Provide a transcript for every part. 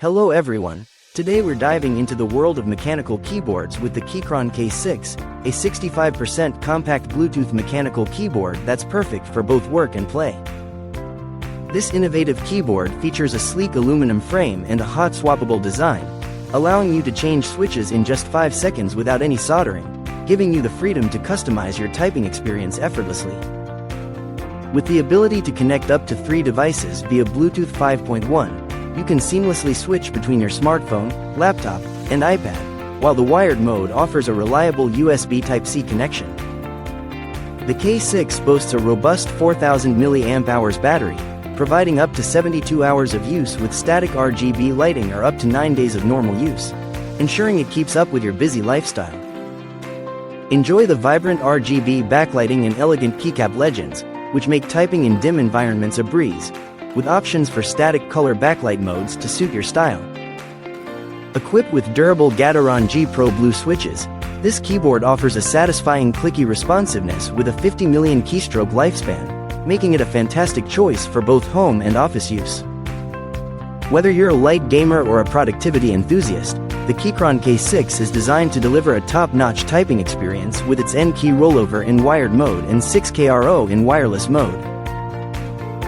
Hello everyone, today we're diving into the world of mechanical keyboards with the Keychron K6, a 65% compact Bluetooth mechanical keyboard that's perfect for both work and play. This innovative keyboard features a sleek aluminum frame and a hot swappable design, allowing you to change switches in just 5 seconds without any soldering, giving you the freedom to customize your typing experience effortlessly. With the ability to connect up to 3 devices via Bluetooth 5.1, you can seamlessly switch between your smartphone, laptop, and iPad, while the wired mode offers a reliable USB Type-C connection. The K6 boasts a robust 4000 mAh battery, providing up to 72 hours of use with static RGB lighting or up to 9 days of normal use, ensuring it keeps up with your busy lifestyle. Enjoy the vibrant RGB backlighting and elegant keycap legends, which make typing in dim environments a breeze, with options for static color backlight modes to suit your style. Equipped with durable Gateron G Pro Blue switches, this keyboard offers a satisfying clicky responsiveness with a 50 million keystroke lifespan, making it a fantastic choice for both home and office use. Whether you're a light gamer or a productivity enthusiast, the Keychron K6 is designed to deliver a top-notch typing experience with its N-key rollover in wired mode and 6KRO in wireless mode.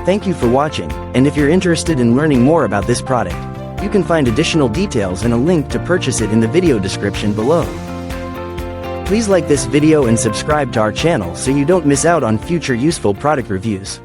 Thank you for watching, and if you're interested in learning more about this product, you can find additional details and a link to purchase it in the video description below. Please like this video and subscribe to our channel so you don't miss out on future useful product reviews.